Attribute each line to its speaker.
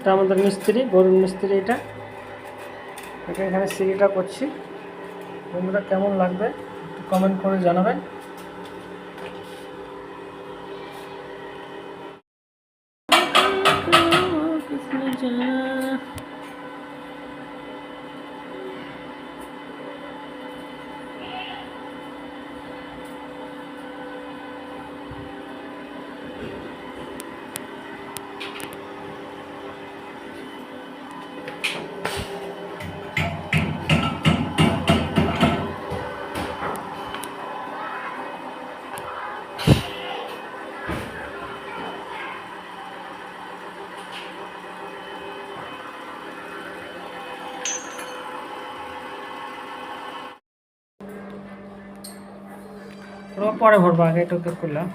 Speaker 1: এটা আমাদের মিস্ত্রি, গরুর মিস্ত্রি। এটা এখানে সিঁড়িটা করছি। বন্ধুরা কেমন লাগবে একটু কমেন্ট করে জানাবেন। পরে ভরবো, আগে এটা করলাম।